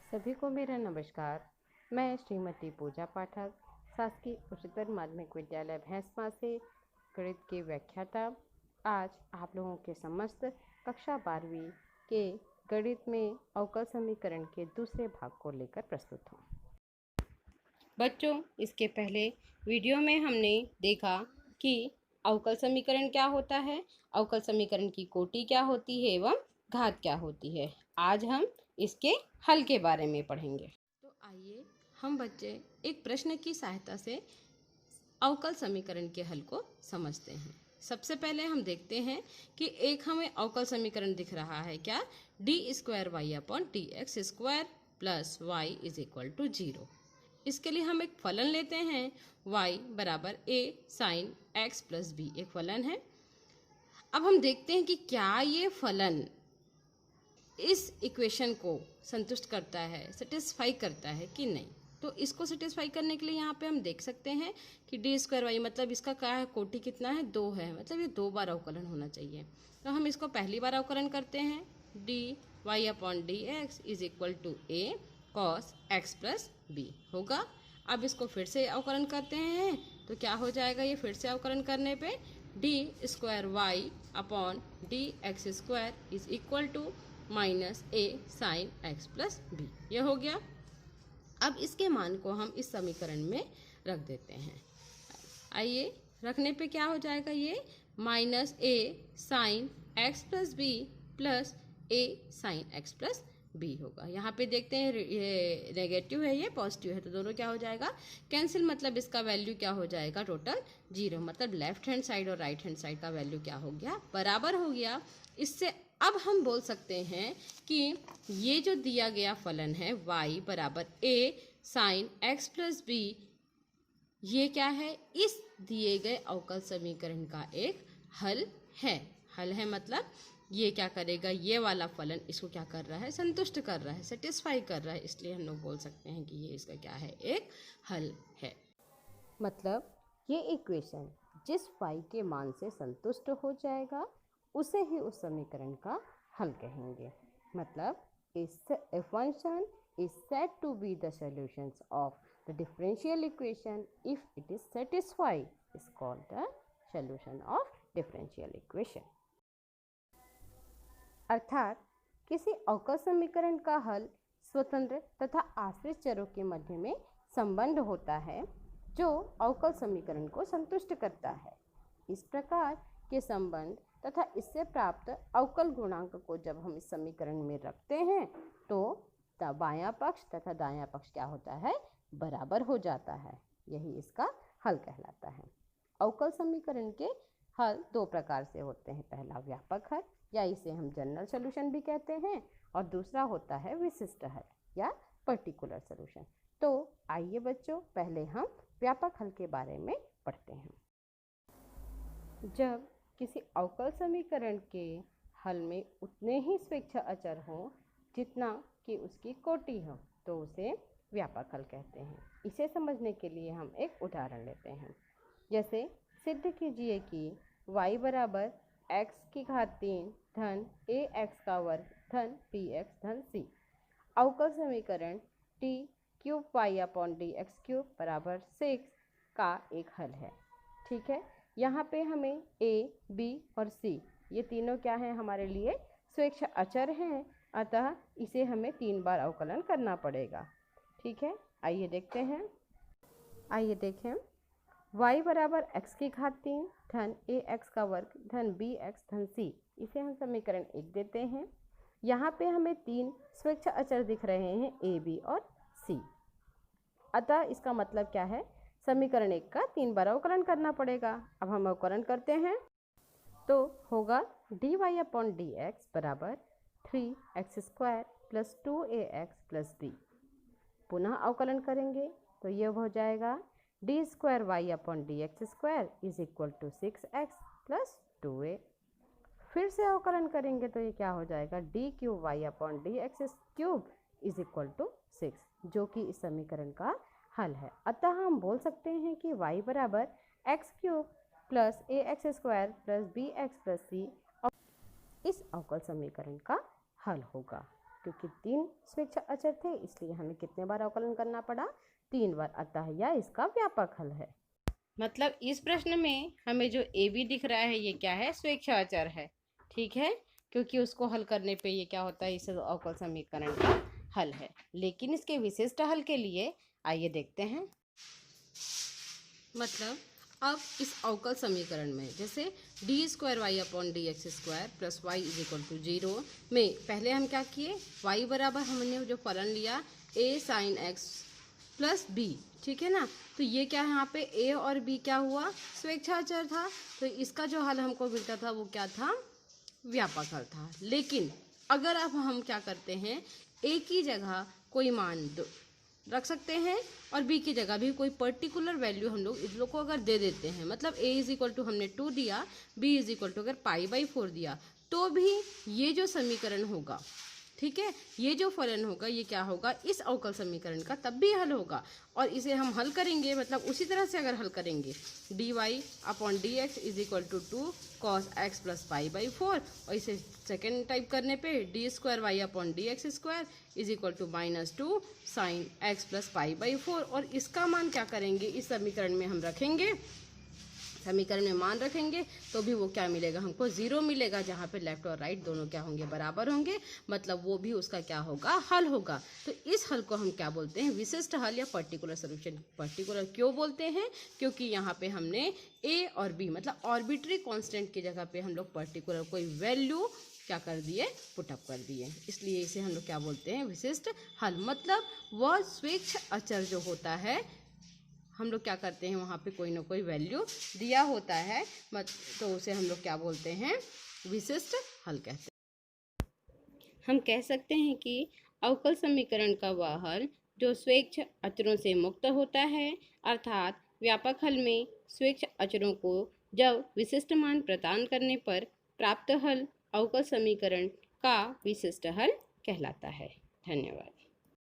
सभी को मेरा नमस्कार। मैं श्रीमती पूजा पाठक, शासकीय उच्चतर माध्यमिक विद्यालय भैंसमा से गणित की व्याख्याता आज आप लोगों के समस्त कक्षा 12वीं के गणित में अवकल समीकरण के दूसरे भाग को लेकर प्रस्तुत हूँ। बच्चों, इसके पहले वीडियो में हमने देखा कि अवकल समीकरण क्या होता है, अवकल समीकरण की कोटि क्या होती है एवं घात क्या होती है। आज हम इसके हल के बारे में पढ़ेंगे। तो आइए हम बच्चे एक प्रश्न की सहायता से अवकल समीकरण के हल को समझते हैं। सबसे पहले हम देखते हैं कि एक हमें अवकल समीकरण दिख रहा है क्या, d² y/dx² plus y is equal to 0। इसके लिए हम एक फलन लेते हैं, y बराबर a sine x plus b एक फलन है। अब हम देखते हैं कि क्या ये फलन इस इक्वेशन को संतुष्ट करता है, सेटिस्फाई करता है कि नहीं। तो इसको सेटिस्फाई करने के लिए यहाँ पे हम देख सकते हैं कि d² मतलब इसका क्या है, कोटि कितना है, 2 है, मतलब ये 2 बार अवकलन होना चाहिए। तो हम इसको पहली बार अवकलन करते हैं, dy/dx is equal to a cos x plus b होगा। अब इसको फिर से अवकलन करते हैं तो क्या हो जाएगा, ये फिर से अवकलन करने पे d²y/dx² is equal to minus a sine x plus b, यह हो गया। अब इसके मान को हम इस समीकरण में रख देते हैं। आइए रखने पे क्या हो जाएगा, ये minus a sine x plus b plus a sine x plus b होगा। यहाँ पे देखते हैं ये नेगेटिव है, ये पॉजिटिव है, तो दोनों क्या हो जाएगा, कैंसिल, मतलब इसका वैल्यू क्या हो जाएगा, टोटल 0, मतलब लेफ्ट हैंड साइड और राइट हैंड साइड का वैल्यू क्या हो गया, बराबर हो गया। इससे अब हम बोल सकते हैं कि ये जो दिया गया फलन है y बराबर a sine x plus b, ये क्या है, इस दिए गए अवकल समीकरण का एक हल है। हल है मतलब ये क्या करेगा, ये वाला फलन इसको क्या कर रहा है, संतुष्ट कर रहा है, सेटिस्फाई कर रहा है, इसलिए हम लोग बोल सकते हैं कि ये इसका क्या है, एक हल है। मतलब ये इक्वेशन जिस y के मान से संतुष्ट हो जाएगा उसे ही उस समीकरण का हल कहेंगे। मतलब a function is said to be the solutions of the differential equation if it is satisfied is called the solution of differential equation। अर्थात किसी अवकल समीकरण का हल स्वतंत्र तथा आश्रित चरों के मध्य में संबंध होता है जो अवकल समीकरण को संतुष्ट करता है। इस प्रकार के संबंध तथा इससे प्राप्त अवकल गुणांक को जब हम इस समीकरण में रखते हैं तो बायां पक्ष तथा दायां पक्ष क्या होता है, बराबर हो जाता है। यही इसका हल कहलाता है। अवकल समीकरण के हल दो प्रकार से होते हैं। पहला व्यापक हल या इसे हम जनरल सॉल्यूशन भी कहते हैं, और दूसरा होता है विशिष्ट हल या पर्टिकुलर सॉल्यूशन। तो आइए बच्चों, पहले हम व्यापक हल के बारे में पढ़ते हैं। जब किसी अवकल समीकरण के हल में उतने ही स्वेच्छा अचर हों जितना कि उसकी कोटि हो तो उसे व्यापक हल कहते हैं। इसे समझने के लिए हम एक उदाहरण लेते हैं। जैसे सिद्ध कीजिए कि y बराबर x³ धन ax² धन bx धन c अवकल समीकरण t³ बराबर 6 का एक हल है। ठीक है, यहाँ पे हमें a, b और c ये तीनों क्या हैं, हमारे लिए स्वेच्छा अचर हैं, अतः इसे हमें 3 बार अवकलन करना पड़ेगा। ठीक है, आइए देखते हैं। आइए देखें, y बराबर x³ धन ax² धन bx धन c, इसे हम समीकरण 1 देते हैं। यहाँ पे हमें 3 स्वेच्छा अचर दिख रहे हैं, a, b और c, अतः इसका मतलब क्या है, समीकरण 1 का 3 बार अवकलन करना पड़ेगा। अब हम अवकलन करते हैं तो होगा dy/dx बराबर 3x² plus 2ax plus b। पुनः अवकलन करेंगे तो यह हो जाएगा d²y/dx² is equal to 6x plus 2a। फिर से अवकलन करेंगे तो ये क्या हो जाएगा, d³ y/dx³ is equal to 6, जो कि इस समीकरण का हल है। अतः हम बोल सकते हैं कि y बराबर x³ plus ax² plus bx plus c इस अवकल समीकरण का हल होगा। क्योंकि 3 स्वेच्छ अचर थे इसलिए हमें कितने बार अवकलन करना पड़ा, 3 बार। अतः यह इसका व्यापक हल है। मतलब इस प्रश्न में हमें जो ए बी दिख रहा है ये क्या है, स्वेच्छ अचर है। ठीक है, क्योंकि उसको हल करने पे ये क्या होता है, इस अवकल समीकरण का हल है। लेकिन इसके विशिष्ट हल के लिए आइए देखते हैं। मतलब अब इस अवकल समीकरण में जैसे d²y/dx² plus y is equal to 0 में पहले हम क्या किए, y बराबर हमने जो फलन लिया a sin x plus b, ठीक है ना। तो ये क्या है, यहाँ पे a और b क्या हुआ, स्वेच्छाचर था। तो इसका जो हल हमको मिलता था वो क्या था, व्यापक हल था। लेकिन अगर अब हम क्या करते हैं, a की जगह कोई मान रख सकते हैं और b की जगह भी कोई पर्टिकुलर वैल्यू हम लोग इस लोग को अगर दे देते हैं, मतलब a इज इक्वल टू हमने 2 दिया, b इज इक्वल टू अगर π/4 दिया, तो भी ये जो समीकरण होगा, ठीक है, ये जो फलन होगा ये क्या होगा, इस अवकल समीकरण का तब भी हल होगा। और इसे हम हल करेंगे, मतलब उसी तरह से अगर हल करेंगे dy/dx is equal to 2 cos x plus π/4, और इसे सेकेंड टाइप करने पे d²y/dx² is equal to -2 sin x plus π/4। और इसका मान क्या करेंगे, इस समीकरण में हम रखेंगे, समीकरण में मान रखेंगे तो भी वो क्या मिलेगा, हमको 0 मिलेगा, जहाँ पे लेफ्ट और राइट दोनों क्या होंगे, बराबर होंगे। मतलब वो भी उसका क्या होगा, हल होगा। तो इस हल को हम क्या बोलते हैं, विशिष्ट हल या पर्टिकुलर सोल्यूशन। पर्टिकुलर क्यों बोलते हैं, क्योंकि यहाँ पे हमने a और b मतलब आर्बिट्री कांस्टेंट की जगह पे हम लोग पर्टिकुलर कोई वैल्यू क्या कर दिए, पुटअप कर दिए, इसलिए इसे हम लोग क्या बोलते हैं, विशिष्ट हल। मतलब वह स्वेच्छ अचर जो होता है, हम लोग क्या करते हैं, वहाँ पे कोई ना कोई वैल्यू दिया होता है, तो उसे हम लोग क्या बोलते हैं, विशिष्ट हल कहते हैं। हम कह सकते हैं कि अवकल समीकरण का वह हल जो स्वेच्छ अचरों से मुक्त होता है, अर्थात व्यापक हल में स्वेच्छ अचरों को जब विशिष्ट मान प्रदान करने पर प्राप्त हल अवकल समीकरण का विशिष्ट हल कहलाता है। धन्यवाद।